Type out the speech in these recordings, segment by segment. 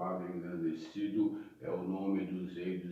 louvado e engrandecido é o nome dos reis,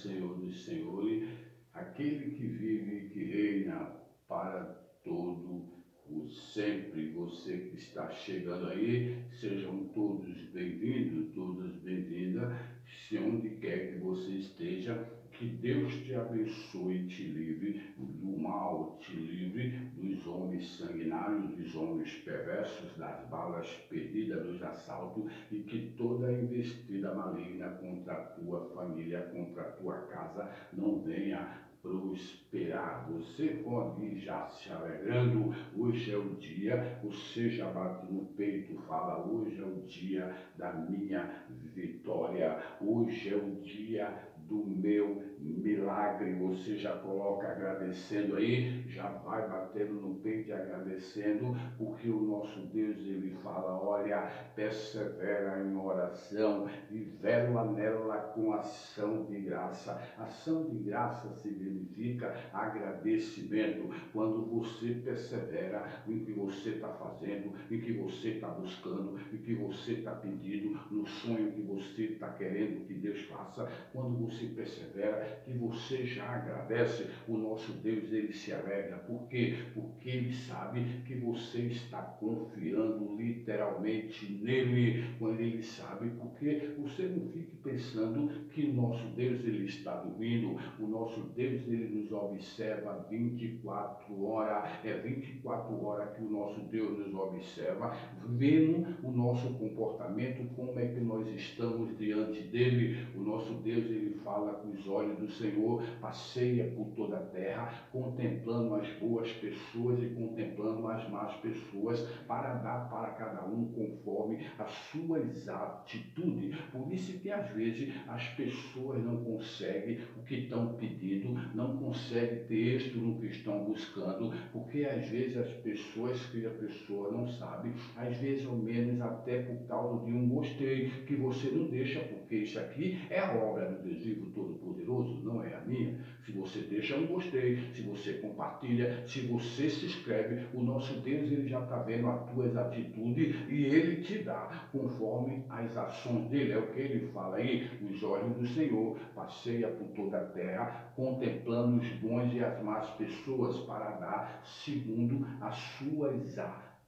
Senhor dos senhores, aquele que vive e que reina para todo o sempre. Você que está chegando aí, sejam todos bem-vindos, todas bem-vindas, se onde quer que você esteja. Que Deus te abençoe, te livre do mal, te livre dos homens sanguinários, dos homens perversos, das balas perdidas, dos assaltos, e que toda investida maligna contra a tua família, contra a tua casa, não venha prosperar. Você pode ir já se alegrando, hoje é o dia, você já bate no peito, fala, hoje é o dia da minha vitória, hoje é o dia do meu milagre. Você já coloca agradecendo aí, já vai batendo no peito e agradecendo, porque o nosso Deus, ele fala, olha, persevera em oração e vela nela com ação de graça. Ação de graça significa agradecimento. Quando você persevera em que você está fazendo, em que você está buscando, em que você está pedindo, no sonho que você está querendo que Deus faça, quando você persevera, que você já agradece, o nosso Deus, ele se alegra. Por quê? Porque ele sabe que você está confiando literalmente nele, quando ele sabe, porque você não fique pensando que o nosso Deus, ele está dormindo. O nosso Deus, ele nos observa 24 horas, é 24 horas que o nosso Deus nos observa, vendo o nosso comportamento, como é que nós estamos diante dele. O nosso Deus, ele fala com os olhos do Senhor, passeia por toda a terra, contemplando as boas pessoas e contemplando as más pessoas, para dar para cada um conforme as suas atitudes. Por isso que às vezes as pessoas não conseguem o que estão pedindo, não conseguem ter êxito no que estão buscando, porque às vezes as pessoas que a pessoa não sabe, às vezes ao menos até por causa de um gostei, que você não deixa, porque isso aqui é a obra do Deus vivo todo-poderoso, não é a minha. Se você deixa um gostei, se você compartilha, se você se inscreve, o nosso Deus, ele já está vendo as tuas atitudes e ele te dá conforme as ações dele. É o que ele fala aí, os olhos do Senhor passeia por toda a terra, contemplando os bons e as más pessoas, para dar segundo as suas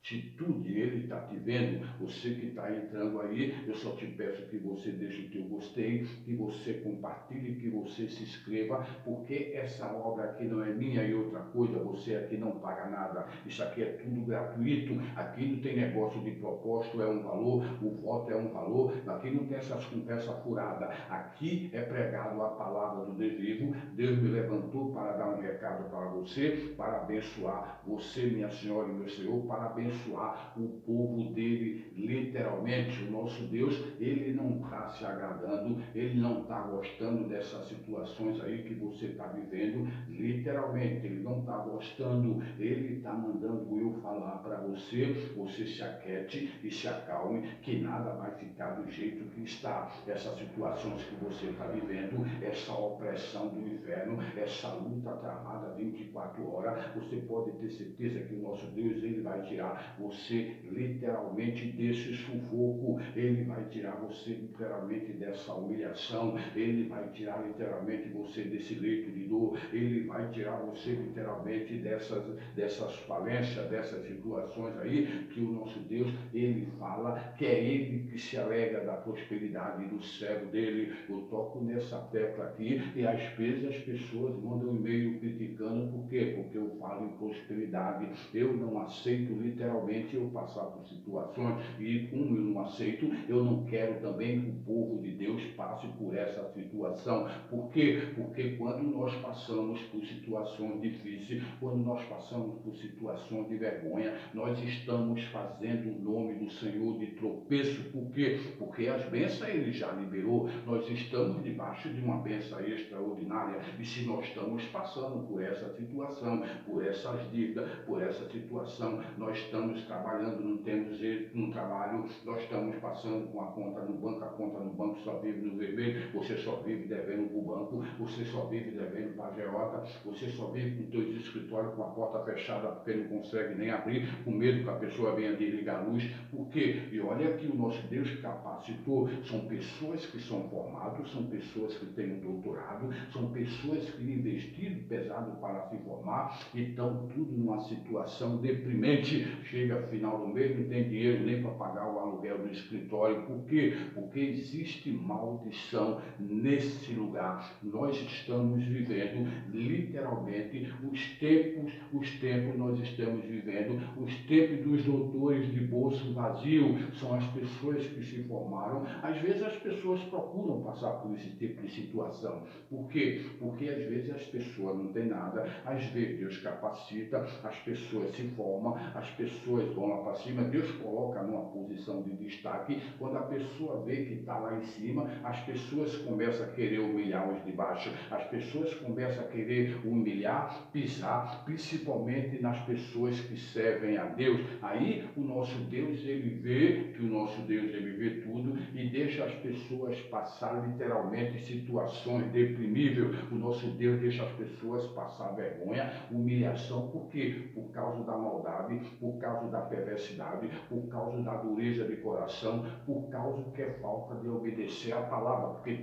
atitude. Ele está te vendo. Você que está entrando aí, eu só te peço que você deixe o teu gostei, que você compartilhe, que você se inscreva, porque essa obra aqui não é minha. E outra coisa, você aqui não paga nada, isso aqui é tudo gratuito, aqui não tem negócio de propósito, é um valor, o voto é um valor, aqui não tem essas conversas furadas, aqui é pregado a palavra do Deus vivo. Deus me levantou para dar um recado para você, para abençoar você, minha senhora e meu senhor, para abençoar o povo dele, literalmente. O nosso Deus, ele não está se agradando, ele não está gostando dessas situações aí que você está vivendo, literalmente, ele não está gostando, ele está mandando eu falar para você, você se aquiete e se acalme, que nada vai ficar do jeito que está. Essas situações que você está vivendo, essa opressão do inferno, essa luta travada 24 horas, você pode ter certeza que o nosso Deus, ele vai tirar você literalmente desse sufoco, ele vai tirar você literalmente dessa humilhação, ele vai tirar literalmente você desse leito de dor, ele vai tirar você literalmente dessas falências, dessas situações aí, que o nosso Deus, ele fala que é ele que se alegra da prosperidade do servo dele. Eu toco nessa tecla aqui e às vezes as pessoas mandam e-mail criticando, por quê? Porque eu falo em prosperidade. Eu não aceito literalmente eu passar por situações, e como eu não aceito, eu não quero também que o povo de Deus passe por essa situação. Por quê? Porque quando nós passamos por situações difíceis, quando nós passamos por situações de vergonha, nós estamos fazendo o nome do Senhor de tropeço. Por quê? Porque as bênçãos ele já liberou, nós estamos debaixo de uma bênção extraordinária, e se nós estamos passando por essa situação, por essas dívidas, por essa situação, nós estamos estamos trabalhando, não temos êxito no trabalho, nós estamos passando com a conta no banco só vive no vermelho, você só vive devendo para o banco, você só vive devendo para a agiota, você só vive com dois escritórios com a porta fechada porque não consegue nem abrir, com medo que a pessoa venha desligar a luz. Por quê? E olha que o nosso Deus capacitou, são pessoas que são formadas, são pessoas que têm um doutorado, são pessoas que investiram pesado para se formar e estão tudo numa situação deprimente. Chega final do mês, não tem dinheiro nem para pagar o aluguel do escritório. Por quê? Porque existe maldição nesse lugar. Nós estamos vivendo literalmente os tempos nós estamos vivendo, os tempos dos doutores de bolso vazio, são as pessoas que se formaram. Às vezes as pessoas procuram passar por esse tipo de situação. Por quê? Porque às vezes as pessoas não têm nada, às vezes Deus capacita, as pessoas se formam, as pessoas vão lá para cima, Deus coloca numa posição de destaque. Quando a pessoa vê que está lá em cima, as pessoas começam a querer humilhar os de baixo, as pessoas começam a querer humilhar, pisar, principalmente nas pessoas que servem a Deus. Aí o nosso Deus, ele vê que o nosso Deus, ele vê tudo e deixa as pessoas passar literalmente situações deprimíveis. O nosso Deus deixa as pessoas passar vergonha, humilhação. Por quê? Por causa da maldade, por causa da perversidade, por causa da dureza de coração, por causa que é falta de obedecer a palavra. Porque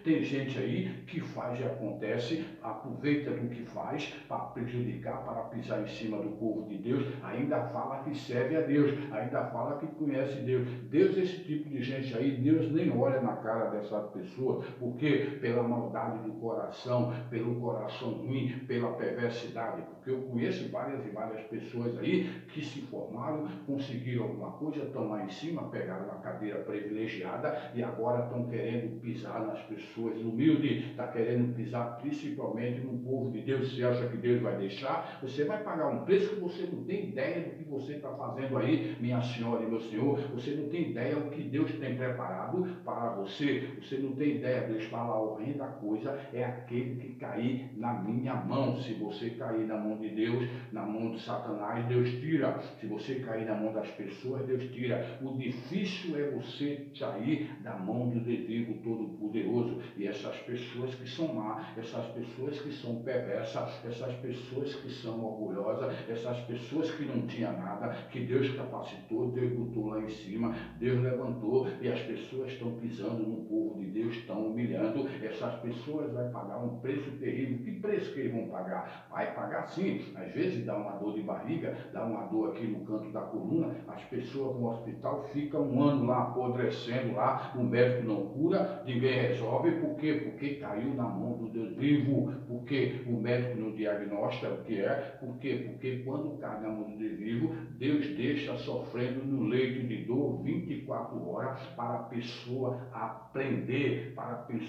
tem gente aí que faz e acontece, aproveita do que faz para prejudicar, para pisar em cima do povo de Deus, ainda fala que serve a Deus, ainda fala que conhece Deus. Deus, esse tipo de gente aí, Deus nem olha na cara dessa pessoa, porque pela maldade do coração, pelo coração ruim, pela perversidade. Porque eu conheço várias e várias pessoas aí que se formaram, conseguiram alguma coisa, estão lá em cima, pegaram uma cadeira privilegiada e agora estão querendo pisar nas pessoas humildes, está querendo pisar principalmente no povo de Deus. Você acha que Deus vai deixar? Você vai pagar um preço que você não tem ideia do que você está fazendo aí, minha senhora e meu senhor. Você não tem ideia do que Deus tem preparado para você. Você não tem ideia. Deus fala, a horrenda coisa é aquele que cair na minha mão. Se você cair na mão de Deus, na mão de Satanás, Deus tira. Se você cair na mão das pessoas, Deus tira. O difícil é você sair da mão do Deus Todo-Poderoso. E essas pessoas que são más, essas pessoas que são perversas, essas pessoas que são orgulhosas, essas pessoas que não tinham nada, que Deus capacitou, Deus botou lá em cima, Deus levantou e as pessoas estão pisando no povo de Deus, estão humilhando. Essas pessoas vão pagar um preço terrível. Que preço que eles vão pagar? Vai pagar sim. Às vezes dá uma dor de barriga, dá uma dor aqui no canto da coluna, as pessoas no hospital ficam um ano lá apodrecendo lá, o médico não cura, ninguém resolve. Por quê? Porque caiu na mão do Deus vivo. Porque o médico não diagnostica o que é. Por quê? Porque quando cai na mão do Deus vivo, Deus deixa sofrendo no leito de dor 24 horas para a pessoa aprender, aprender.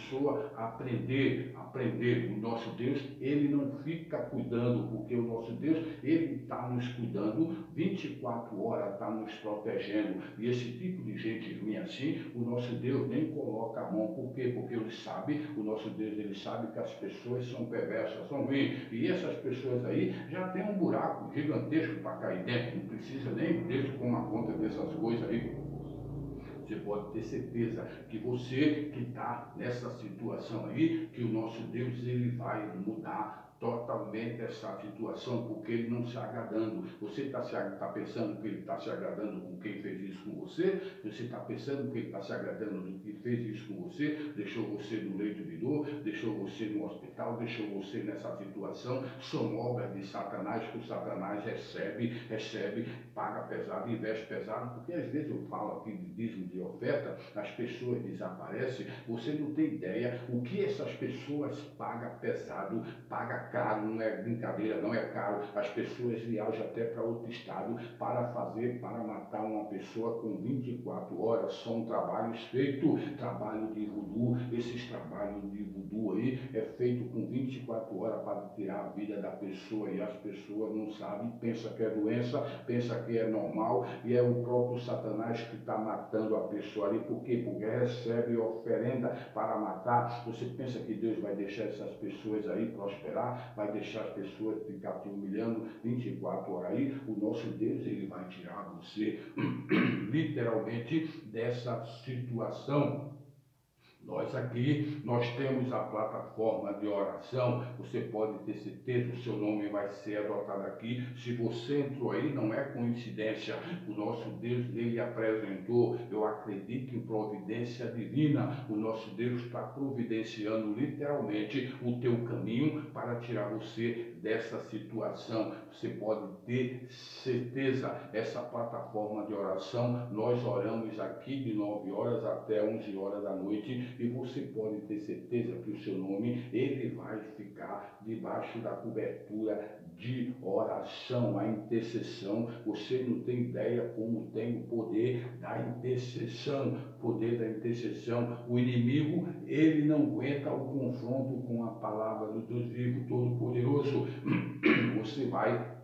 O nosso Deus, ele não fica cuidando, porque o nosso Deus, ele está nos cuidando 24 horas, está nos protegendo. E esse tipo de gente ruim assim, o nosso Deus nem coloca a mão. Por quê? Porque ele sabe, o nosso Deus, ele sabe que as pessoas são perversas, são ruins. E essas pessoas aí já tem um buraco gigantesco para cair dentro. Não precisa nem Deus tomar conta dessas coisas aí. Você pode ter certeza que você que está nessa situação aí, que o nosso Deus, ele vai mudar totalmente essa situação, porque ele não se agradando. Você está pensando que ele está se agradando com quem fez isso com você? Você está pensando que ele está se agradando do que fez isso com você? Deixou você no leito de dor, deixou você no hospital, deixou você nessa situação. São obras de Satanás, que o Satanás recebe, paga pesado, investe pesado, porque às vezes eu falo aqui de dízimo de oferta, as pessoas desaparecem, você não tem ideia o que essas pessoas pagam pesado, paga caro, não é brincadeira, não é caro. As pessoas viajam até para outro estado para matar uma pessoa com 24 horas. São trabalhos feitos, trabalho de voodoo. Esses trabalhos de voodoo aí é feito com 24 horas para tirar a vida da pessoa e as pessoas não sabem, pensa que é doença, pensa que é normal e é o próprio Satanás que está matando a pessoa ali. Por quê? Porque recebe oferenda para matar. Você pensa que Deus vai deixar essas pessoas aí prosperar? humilhar, vai deixar as pessoas ficar te humilhando 24 horas aí, o nosso Deus, ele vai tirar você literalmente dessa situação. Nós aqui, nós temos a plataforma de oração, você pode ter certeza, o seu nome vai ser adotado aqui. Se você entrou aí, não é coincidência, o nosso Deus, ele apresentou, eu acredito em providência divina, o nosso Deus está providenciando literalmente o teu caminho para tirar você dessa situação. Você pode ter certeza, essa plataforma de oração, nós oramos aqui de 9 horas até 11 horas da noite, e você pode ter certeza que o seu nome, ele vai ficar debaixo da cobertura de oração, a intercessão. Você não tem ideia como tem o poder da intercessão, poder da intercessão. O inimigo, ele não aguenta o confronto com a palavra do Deus vivo Todo-Poderoso. Você vai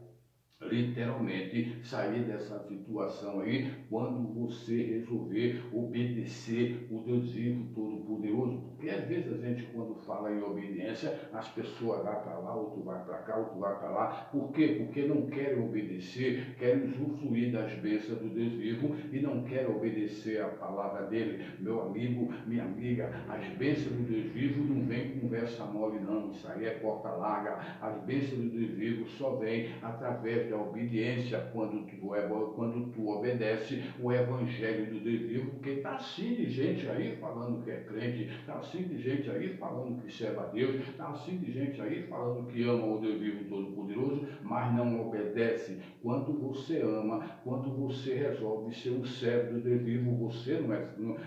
literalmente sair dessa situação aí quando você resolver obedecer o Deus vivo Todo-Poderoso. Porque às vezes a gente, quando fala em obediência, as pessoas vão para lá, outro vai para cá, outro vai para lá. Por quê? Porque não querem obedecer, querem usufruir das bênçãos do Deus vivo e não querem obedecer a palavra dele. Meu amigo, minha amiga, as bênçãos do Deus vivo não vem conversa mole não, isso aí é porta larga. As bênçãos do Deus vivo só vem através da obediência, quando tu obedece o evangelho do Deus vivo, porque está assim de gente aí falando que é crente, está assim de gente aí falando que serve a Deus, está assim de gente aí falando que ama o Deus vivo Todo-Poderoso, mas não obedece. Quando você ama, quando você resolve ser um servo do Deus vivo, você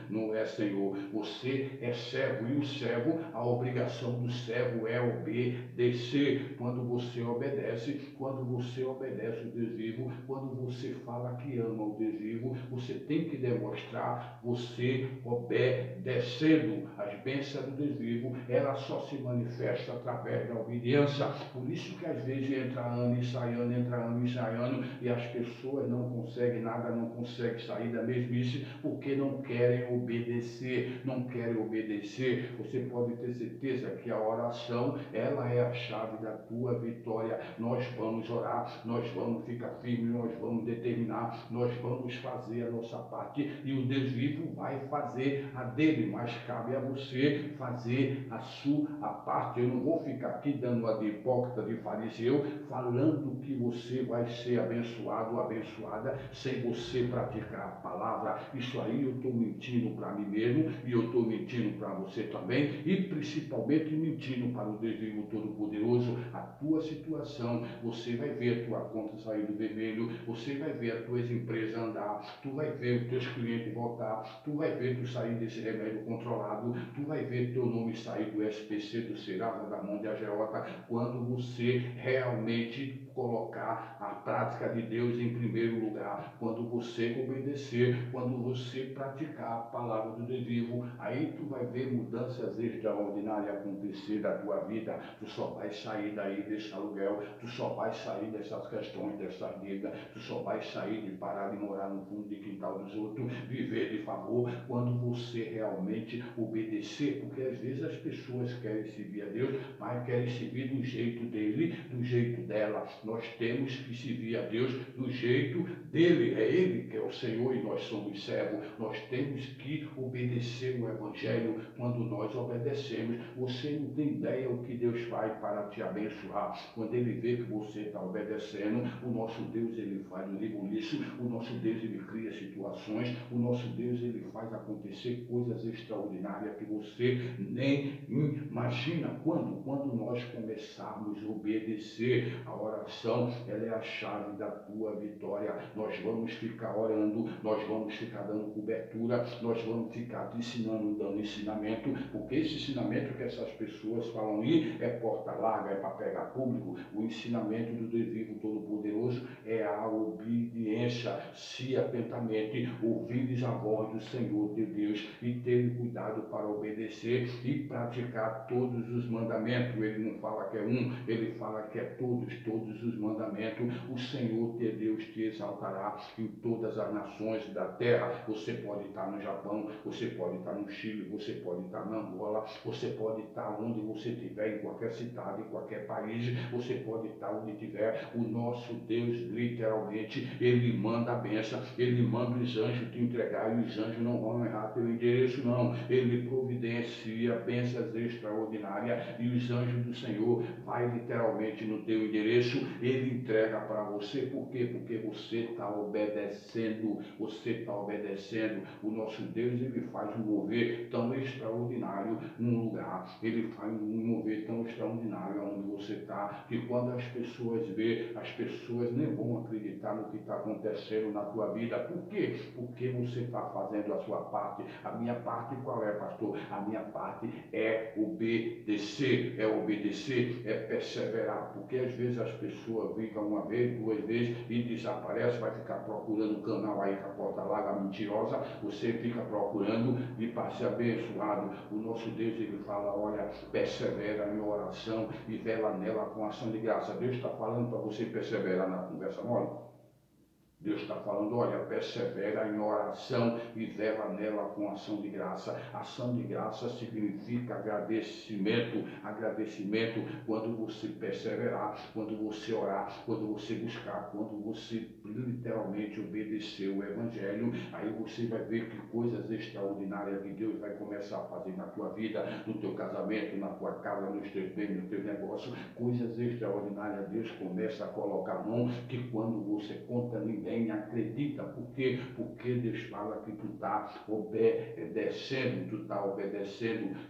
não é Senhor, você é servo, e o servo, a obrigação do servo é obedecer. Quando você obedece o Deus vivo, quando você fala que ama o Deus vivo, você tem que demonstrar você obedecendo. As bênçãos do Deus vivo, ela só se manifesta através da obediência. Por isso que às vezes entra ano e sai ano, entra ano e sai ano, e as pessoas não conseguem nada, não conseguem sair da mesmice, porque não querem obedecer, não querem obedecer. Você pode ter certeza que a oração, ela é a chave da tua vitória. Nós vamos orar, nós vamos ficar firmes, nós vamos determinar, nós vamos fazer a nossa parte, e o Deus vivo vai fazer a dele, mas cabe a você fazer a sua parte. Eu não vou ficar aqui dando a de hipócrita, de fariseu, falando que você vai ser abençoado ou abençoada sem você praticar a palavra. Isso aí eu estou mentindo para mim mesmo, e eu estou mentindo para você também, e principalmente mentindo para o Deus vivo Todo-Poderoso. A tua situação, você vai ver a tua conta sair do vermelho, você vai ver as tuas empresas andar, tu vai ver os teus clientes voltar, tu vai ver tu sair desse remédio controlado, tu vai ver teu nome sair do SPC, do Serasa, da mão de agiota, quando você realmente colocar a prática de Deus em primeiro lugar, quando você obedecer, quando você praticar a palavra do Deus vivo, aí tu vai ver mudanças extraordinárias acontecer da tua vida. Tu só vai sair daí desse aluguel, tu só vai sair dessas questões, dessas dívidas, tu só vai sair de parar de morar no fundo de quintal dos outros, viver de favor, quando você realmente obedecer, porque às vezes as pessoas querem servir a Deus, mas querem servir do jeito dele, do jeito dela. Nós temos que servir a Deus do jeito dele, é ele que é o Senhor e nós somos servos. Nós temos que obedecer o evangelho. Quando nós obedecemos, você não tem ideia o que Deus faz para te abençoar. Quando ele vê que você está obedecendo, o nosso Deus, ele faz o rebuliço, o nosso Deus, ele cria situações, o nosso Deus, ele faz acontecer coisas extraordinárias que você nem imagina. Quando nós começarmos a obedecer, a oração, ela é a chave da tua vitória. Nós vamos ficar orando, nós vamos ficar dando cobertura, nós vamos ficar te ensinando, dando ensinamento, porque esse ensinamento que essas pessoas falam aí é porta larga, é para pegar público. O ensinamento do Deus vivo Todo-Poderoso é a obediência. se atentamente ouvires a voz do Senhor teu Deus e ter cuidado para obedecer e praticar todos os mandamentos. Ele não fala que é um, ele fala que é todos os mandamentos. O Senhor teu Deus te exaltará em todas as nações da terra. Você pode estar no Japão, você pode estar no Chile, você pode estar na Angola, você pode estar onde você estiver, em qualquer cidade, em qualquer país, você pode estar onde estiver. O nosso Deus, literalmente, ele manda a bênção, ele manda os anjos te entregar, e os anjos não vão errar teu endereço, não. Ele providencia bênçãos extraordinárias, e os anjos do Senhor vai literalmente no teu endereço, ele entrega para você. Por quê? Porque você está obedecendo, o nosso Deus, ele faz um mover tão extraordinário num lugar, ele faz um mover tão extraordinário onde você está, que quando as pessoas vê, as pessoas nem vão acreditar no que está acontecendo na tua vida. Por quê? Porque você está fazendo a sua parte. A minha parte qual é, pastor? A minha parte é obedecer, é perseverar, porque às vezes as pessoas ficam uma vez, duas vezes e desaparece, vai ficar procurando um canal aí com a porta larga mentirosa, você fica procurando e para ser abençoado. O nosso Deus, ele fala, olha, persevera em oração e vela nela com ação de graça. Deus está falando para você perseverar na conversa mole. Deus está falando, olha, persevera em oração e vela nela com ação de graça. Ação de graça significa agradecimento. Agradecimento quando você perseverar, quando você orar, quando você buscar, quando você literalmente obedecer o Evangelho. Aí você vai ver que coisas extraordinárias que Deus vai começar a fazer na tua vida, no teu casamento, na tua casa, nos teus bens, no teu negócio. Coisas extraordinárias Deus começa a colocar a mão, que quando você conta ninguém acredita. Por quê? Porque Deus fala que tu está obedecendo.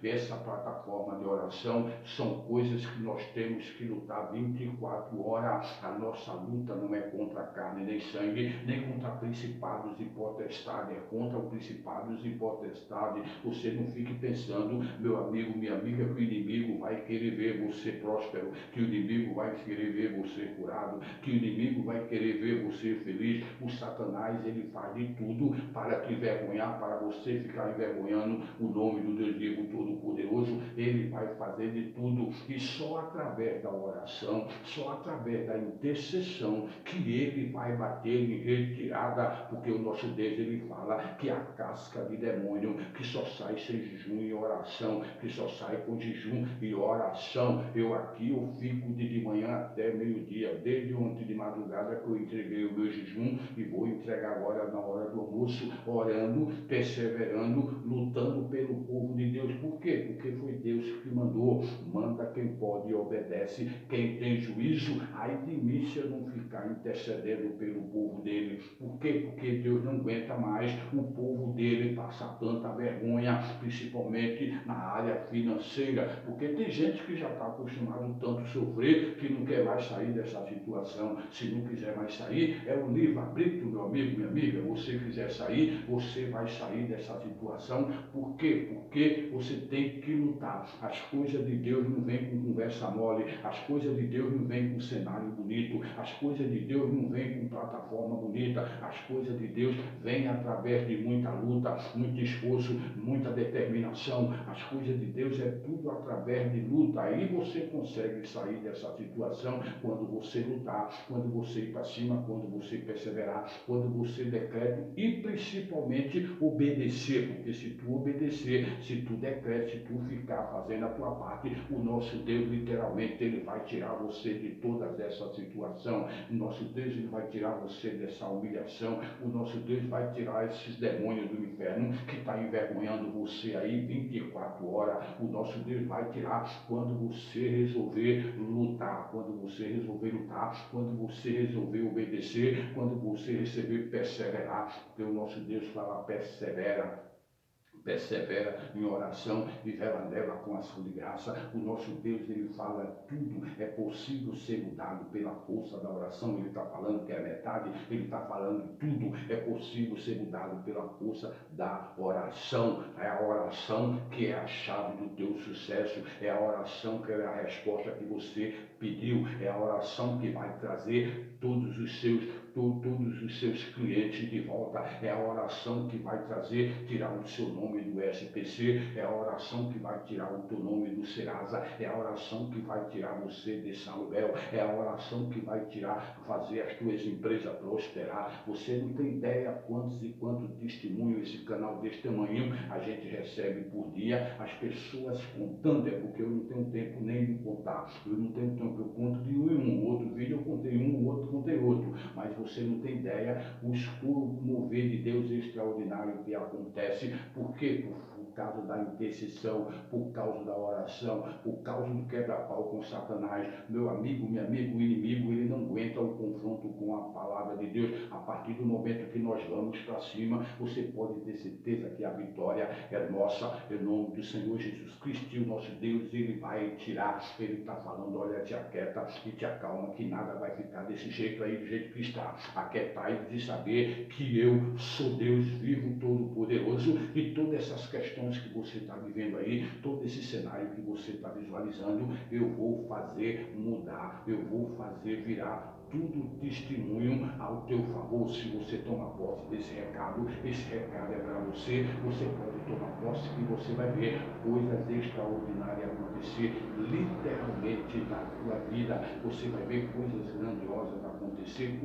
Essa plataforma de oração são coisas que nós temos que lutar 24 horas. A nossa luta não é contra a carne nem sangue, nem contra principados e potestades, é contra os principados e potestades. Você não fique pensando, meu amigo, minha amiga, que o inimigo vai querer ver você próspero, que o inimigo vai querer ver você curado, que o inimigo vai querer ver você feliz. O Satanás, ele faz de tudo para te envergonhar, para você ficar envergonhando o nome do Deus vivo Todo-Poderoso. Ele vai fazer de tudo, e só através da oração, só através da intercessão, que ele vai bater em retirada, porque o nosso Deus, ele fala que a casca de demônio, que só sai sem jejum e oração, que só sai com jejum e oração. Eu fico de manhã até meio-dia, desde ontem de madrugada que eu entreguei o meu jejum, e vou entregar agora na hora do almoço, orando, perseverando, lutando pelo povo de Deus. Por quê? Porque foi Deus que mandou. Manda quem pode e obedece, quem tem juízo. Ai de mim se eu não ficar intercedendo pelo povo dele. Por quê? Porque Deus não aguenta mais o povo dele passar tanta vergonha, principalmente na área financeira, porque tem gente que já está acostumado tanto a sofrer que não quer mais sair dessa situação. Se não quiser mais sair, é o livre-arbítrio, meu amigo, minha amiga. Você quiser sair, você vai sair dessa situação. Por quê? Porque você tem que lutar. As coisas de Deus não vêm com conversa mole, as coisas de Deus não vêm com cenário bonito, as coisas de Deus não vêm com plataforma bonita, as coisas de Deus vêm através de muita luta, muito esforço, muita determinação. As coisas de Deus é tudo através de luta. Aí você consegue sair dessa situação quando você lutar, quando você ir para cima, quando você perseverar, quando você decreta e principalmente obedecer, porque se tu obedecer, se tu decreta, se tu ficar fazendo a tua parte, o nosso Deus literalmente ele vai tirar você de toda essa situação. O nosso Deus ele vai tirar você dessa humilhação. O nosso Deus vai tirar esses demônios do inferno que está envergonhando você aí 24 horas. O nosso Deus vai tirar quando você resolver lutar, quando você resolver lutar, quando você resolver obedecer, quando você receber perseverar, porque o nosso Deus fala persevera em oração e vela nela com ação de graça. O nosso Deus, ele fala tudo é possível ser mudado pela força da oração. Ele está falando que é metade, ele está falando tudo é possível ser mudado pela força da oração. É a oração que é a chave do teu sucesso, é a oração que é a resposta que você pediu, é a oração que vai trazer todos os seus todos os seus clientes de volta. É a oração que vai tirar o seu nome do SPC, é a oração que vai tirar o teu nome do Serasa, é a oração que vai tirar você desse aluguel, é a oração que vai fazer as tuas empresas prosperar. Você não tem ideia quantos e quantos testemunhos esse canal desse tamanho a gente recebe por dia, as pessoas contando, é porque eu não tenho tempo nem de contar, eu não tenho tempo, eu conto de um em um, outro vídeo eu contei um, outro contei outro, mas você não tem ideia o mover de Deus extraordinário que acontece, porque por causa da intercessão, por causa da oração, por causa do quebra-pau com Satanás. Meu amigo, minha amigo, o inimigo, ele não aguenta o confronto com a palavra de Deus. A partir do momento que nós vamos para cima, você pode ter certeza que a vitória é nossa, em nome do Senhor Jesus Cristo, o nosso Deus, ele vai tirar, ele está falando, olha, te aquieta e te acalma, que nada vai ficar desse jeito aí, do jeito que está. Aquietai de saber que eu sou Deus vivo, todo-poderoso, e todas essas questões que você está vivendo aí, todo esse cenário que você está visualizando, eu vou fazer mudar, eu vou fazer virar tudo testemunho ao teu favor. Se você toma posse desse recado, esse recado é para você, você pode tomar posse que você vai ver coisas extraordinárias acontecer literalmente na tua vida. Você vai ver coisas grandiosas acontecer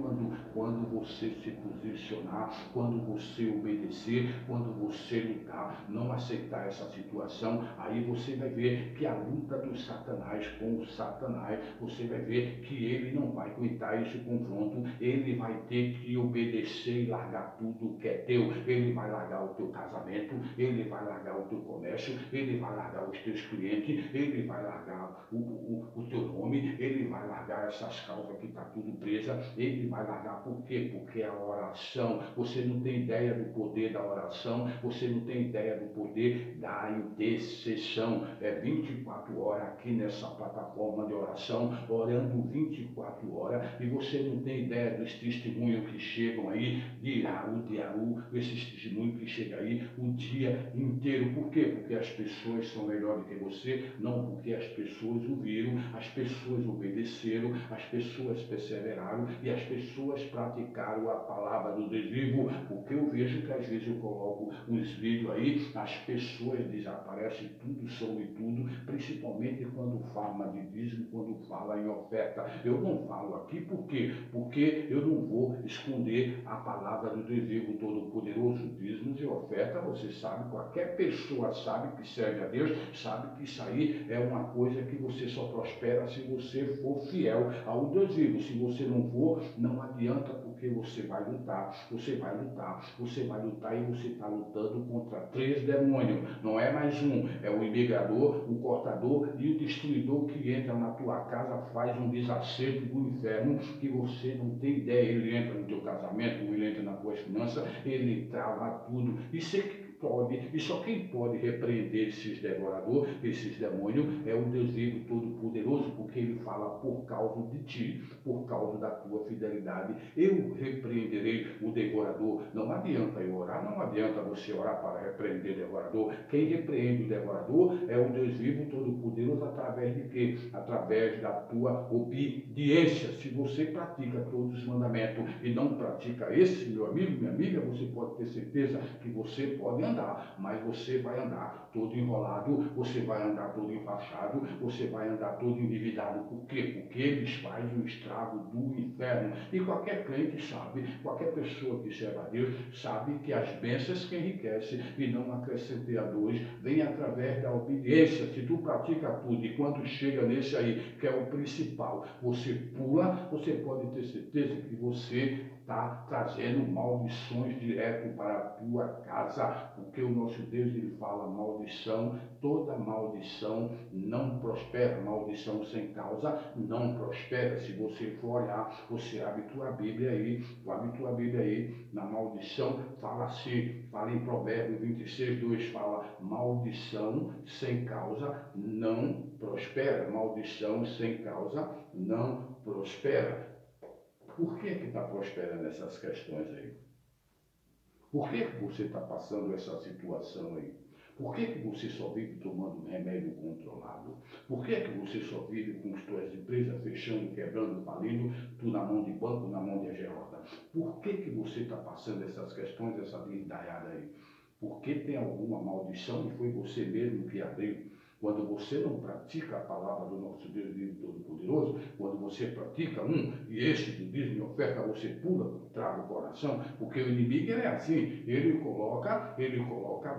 quando você se posicionar, quando você obedecer, quando você lutar, não aceitar essa situação. Aí você vai ver que a luta do Satanás com o Satanás, você vai ver que ele não vai aguentar esse confronto, ele vai ter que obedecer e largar tudo que é teu. Ele vai largar o teu casamento, ele vai largar o teu comércio, ele vai largar os teus clientes, ele vai largar o teu nome, ele vai largar essas causas que está tudo presa, ele vai largar. Por quê? Porque a oração, você não tem ideia do poder da oração, você não tem ideia do poder da intercessão. É 24 horas aqui nessa plataforma de oração, orando 24 horas, e você não tem ideia dos testemunhos que chegam aí, de Iraú, esses testemunhos que chegam aí o dia inteiro. Por quê? Porque as pessoas são melhores que você, não porque as pessoas ouviram, as pessoas obedeceram, as pessoas perseveraram e as pessoas praticaram a palavra do Deus vivo. Porque eu vejo que às vezes eu coloco uns vídeos aí, as pessoas desaparecem tudo sobre tudo, principalmente quando fala de dízimo, quando fala em oferta. Eu não falo aqui por quê? Porque eu não vou esconder a palavra do Deus vivo todo-poderoso. Dízimos e oferta, você sabe, qualquer pessoa sabe que serve a Deus, sabe que isso aí é uma coisa que você só prospera se você for fiel ao Deus vivo. Se você não for, não adianta, porque você vai lutar, você vai lutar, você vai lutar, e você está lutando contra 3 demônios. Não é mais um, é o imigrador, o cortador e o destruidor que entra na tua casa, faz um desacerto do inferno que você não tem ideia. Ele entra no teu casamento, ele entra nas tuas finanças, ele trava tudo. Isso é que pode, e só quem pode repreender esses devoradores, esses demônios, é o Deus vivo todo-poderoso, porque ele fala por causa de ti, por causa da tua fidelidade. Eu repreenderei o devorador. Não adianta eu orar, não adianta você orar para repreender o devorador. Quem repreende o devorador é o Deus vivo todo-poderoso, através de quê? Através da tua obediência. Se você pratica todos os mandamentos e não pratica esse, meu amigo, minha amiga, você pode ter certeza que você pode andar, mas você vai andar todo enrolado, você vai andar todo enfaixado, você vai andar todo endividado. Por quê? Porque eles fazem o estrago do inferno. E qualquer crente sabe, qualquer pessoa que serve a Deus, sabe que as bênçãos que enriquecem e não acrescentem a dores, vem através da obediência. Se tu pratica tudo e quando chega nesse aí, que é o principal, você pula, você pode ter certeza que você está trazendo maldições direto para a tua casa, porque o nosso Deus, ele fala maldição, toda maldição não prospera, maldição sem causa não prospera. Se você for olhar, você abre tua Bíblia aí, na maldição, fala assim, fala em Provérbios 26:2, fala maldição sem causa não prospera, maldição sem causa não prospera. Por que está prosperando essas questões aí? Por que você está passando essa situação aí? Por que você só vive tomando remédio controlado? Por que você só vive com as suas empresas fechando, quebrando, falindo, tudo na mão de banco, na mão de agiota? Por que você está passando essas questões, essa lindaiada aí? Porque tem alguma maldição e foi você mesmo que abriu. Quando você não pratica a palavra do nosso Deus vivo Todo-Poderoso, quando você pratica e este do dízimo e oferta, você pula, traga o coração, porque o inimigo ele é assim, ele coloca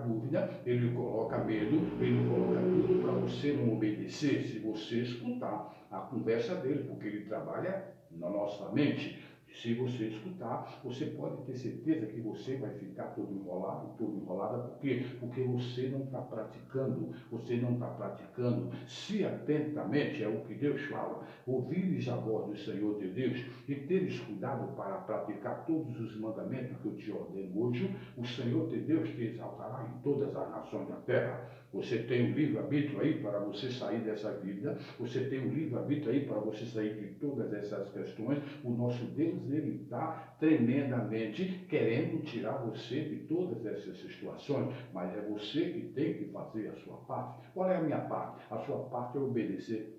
dúvida, ele coloca medo, ele coloca tudo para você não obedecer, se você escutar a conversa dele, porque ele trabalha na nossa mente. Se você escutar, você pode ter certeza que você vai ficar todo enrolado, toda enrolada, por quê? Porque você não está praticando, você não está praticando. Se atentamente é o que Deus fala, ouvires a voz do Senhor teu Deus e teres cuidado para praticar todos os mandamentos que eu te ordeno hoje, o Senhor teu Deus te exaltará em todas as nações da terra. Você tem um livre-arbítrio aí para você sair dessa vida, você tem um livre-arbítrio aí para você sair de todas essas questões. O nosso Deus, ele está tremendamente querendo tirar você de todas essas situações, mas é você que tem que fazer a sua parte. Qual é a minha parte? A sua parte é obedecer.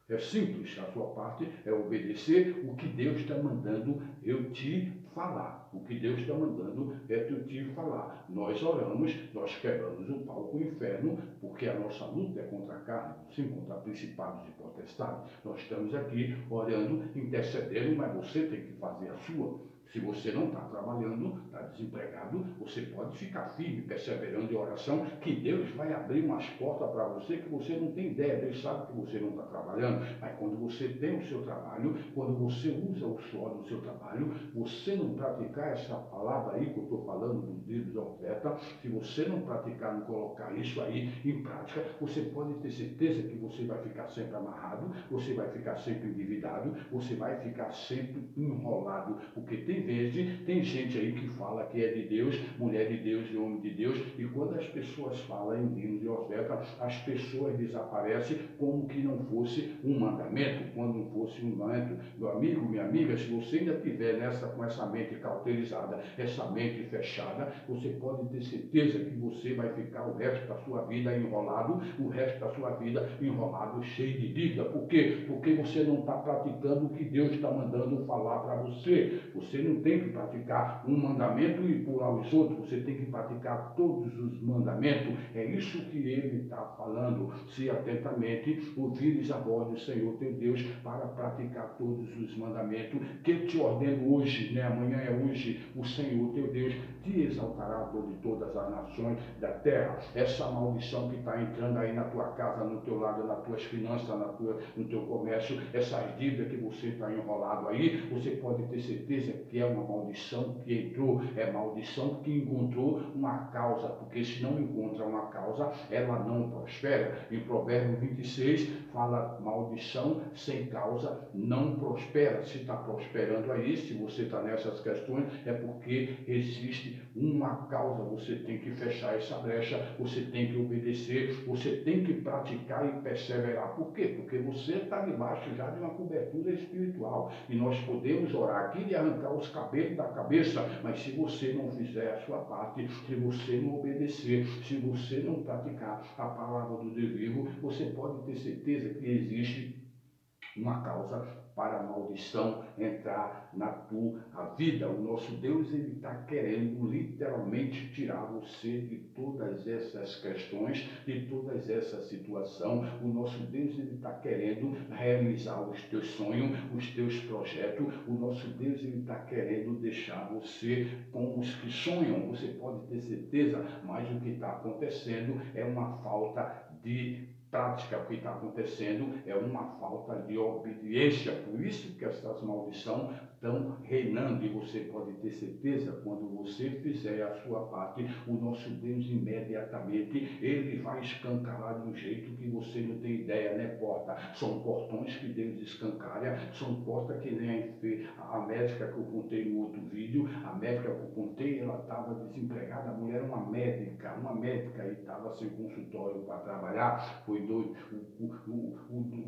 É simples, a sua parte é obedecer o que Deus está mandando eu te falar. O que Deus está mandando é eu te falar. Nós oramos, nós quebramos o pau com o inferno, porque a nossa luta é contra a carne, sim, contra principados e potestades. Nós estamos aqui orando, intercedendo, mas você tem que fazer a sua. Se você não está trabalhando, está desempregado, você pode ficar firme, perseverando em oração, que Deus vai abrir umas portas para você que você não tem ideia. Deus sabe que você não está trabalhando, mas quando você tem o seu trabalho, quando você usa o suor do seu trabalho, você não praticar essa palavra aí que eu estou falando do dízimo da oferta, se você não praticar, não colocar isso aí em prática, você pode ter certeza que você vai ficar sempre amarrado, você vai ficar sempre endividado, você vai ficar sempre enrolado, porque tem gente aí que fala que é de Deus, mulher de Deus e homem de Deus, e quando as pessoas falam em dízimo de oferta, as pessoas desaparecem como que não fosse um mandamento, quando não fosse um mandamento. Meu amigo, minha amiga, se você ainda estiver com essa mente cauterizada, essa mente fechada, você pode ter certeza que você vai ficar o resto da sua vida enrolado, o resto da sua vida enrolado, cheio de dívida. Por quê? Porque você não está praticando o que Deus está mandando falar para você. Você não tem que praticar um mandamento e pular os outros, você tem que praticar todos os mandamentos. É isso que ele está falando. Se atentamente ouvires a voz do Senhor teu Deus para praticar todos os mandamentos que te ordeno hoje, né? Amanhã é hoje, o Senhor teu Deus te exaltará de todas as nações da terra. Essa maldição que está entrando aí na tua casa, no teu lado, nas tuas finanças, no teu comércio, essas dívidas que você está enrolado aí, você pode ter certeza que é uma maldição que entrou, é maldição que encontrou uma causa, porque se não encontra uma causa, ela não prospera. Em Provérbios 26 fala: maldição sem causa não prospera. Se está prosperando aí, se você está nessas questões, é porque existe uma causa. Você tem que fechar essa brecha, você tem que obedecer, você tem que praticar e perseverar. Por quê? Porque você está debaixo já de uma cobertura espiritual e nós podemos orar aqui e arrancar os cabelos da cabeça, mas se você não fizer a sua parte, se você não obedecer, se você não praticar a palavra do Deus vivo, você pode ter certeza que existe uma causa para a maldição entrar na tua vida. O nosso Deus, ele está querendo literalmente tirar você de todas essas questões, de todas essa situação. O nosso Deus, ele está querendo realizar os teus sonhos, os teus projetos. O nosso Deus, ele está querendo deixar você com os que sonham. Você pode ter certeza, mas o que está acontecendo é uma falta de prática. O que está acontecendo é uma falta de obediência. Por isso que essas maldições estão reinando, e você pode ter certeza, quando você fizer a sua parte, o nosso Deus imediatamente, ele vai escancarar de um jeito que você não tem ideia, né? São portões que Deus escancara, são portas que nem a médica que eu contei no outro vídeo, a médica que eu contei, ela estava desempregada, a mulher era uma médica e estava sem consultório para trabalhar. Foi doido.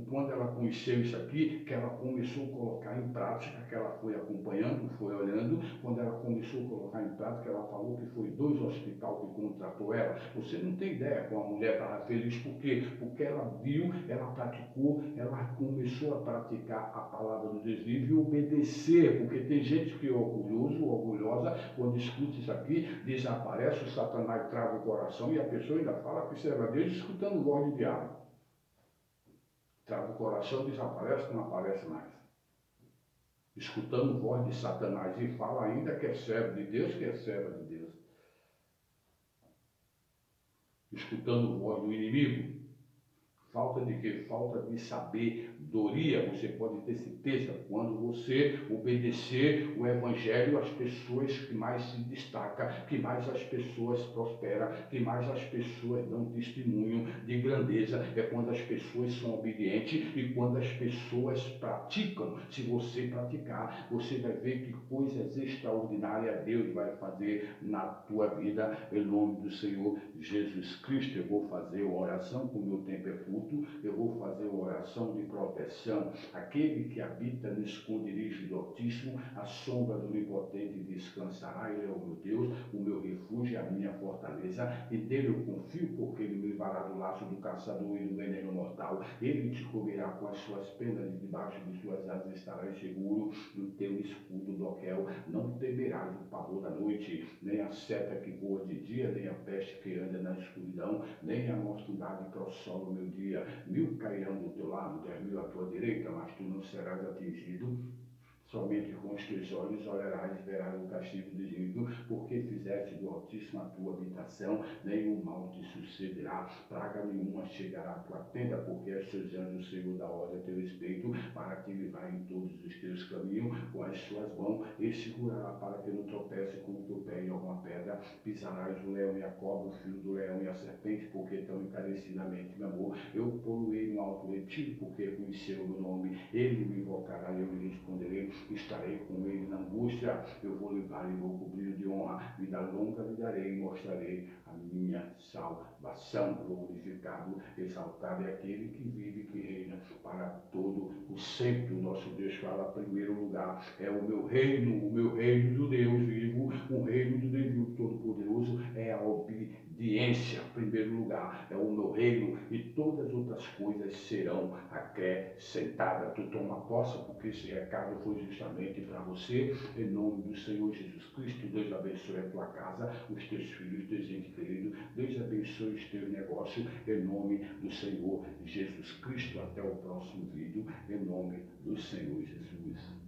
Quando ela conheceu isso aqui, que ela começou a colocar em prática, que ela foi foi acompanhando, foi olhando. Quando ela começou a colocar em prática, ela falou que foi 2 hospitais que contratou ela. Você não tem ideia como a mulher estava feliz, por quê? Porque ela viu, ela praticou, ela começou a praticar a palavra do Deus livre e obedecer, porque tem gente que é orgulhoso, orgulhosa, quando escuta isso aqui, desaparece, o Satanás trava o coração e a pessoa ainda fala que serve a Deus escutando voz de diabo. Trava o coração, desaparece, não aparece mais. Escutando voz de Satanás e fala ainda que é servo de Deus, que é serva de Deus. Escutando voz do inimigo. Falta de quê? Falta de sabedoria. Você pode ter certeza, quando você obedecer o Evangelho, as pessoas que mais se destacam, que mais as pessoas prosperam, que mais as pessoas dão testemunho de grandeza, é quando as pessoas são obedientes e quando as pessoas praticam. Se você praticar, você vai ver que coisas extraordinárias Deus vai fazer na tua vida, em nome do Senhor Jesus Cristo. Eu vou fazer uma oração, como o meu tempo é curto, eu vou fazer uma oração de proteção. Aquele que habita no esconderijo do Altíssimo, a sombra do Onipotente descansará. Ele é o meu Deus, o meu refúgio, a minha fortaleza, e dele eu confio, porque ele me livrará do laço do caçador e do veneno mortal. Ele te cobrirá com as suas penas, e debaixo de suas asas estarás seguro, no teu escudo doquel. Não temerás o pavor da noite, nem a seta que voa de dia, nem a peste que anda na escuridão, nem a mortandade que assola o meu dia. 1000 cairão do teu lado, 10.000 à tua direita, mas tu não serás atingido. Somente com os teus olhos olharás e verás o castigo do Egito, porque fizeste do Altíssimo a tua habitação, nenhum mal te sucederá, praga nenhuma chegará à tua tenda, porque és seus anjos, o Senhor, dá ordem a teu respeito, para te livrar em todos os teus caminhos, com as suas mãos, e segurará para que não tropece com o teu pé em alguma pedra. Pisarás o leão e a cobra, o filho do leão e a serpente, porque tão encarecidamente me amou. Eu poluei no alto retiro, porque conheceu o meu nome. Ele me invocará e eu lhe responderei. Estarei com ele na angústia, eu vou levar e vou cobrir de honra, vida longa lhe darei e mostrarei a minha salvação. Glorificado, exaltado é aquele que vive e que reina para todo o sempre. O nosso Deus fala, em primeiro lugar, é o meu reino do Deus vivo, o reino do Deus vivo Todo-Poderoso é a obediência. Em primeiro lugar, é o meu reino, e todas as outras coisas serão acrescentadas. Tu toma posse, porque esse recado foi justamente para você, em nome do Senhor Jesus Cristo. Deus abençoe a tua casa, os teus filhos, os teus entes queridos. Deus abençoe os teus negócios, em nome do Senhor Jesus Cristo. Até o próximo vídeo, em nome do Senhor Jesus.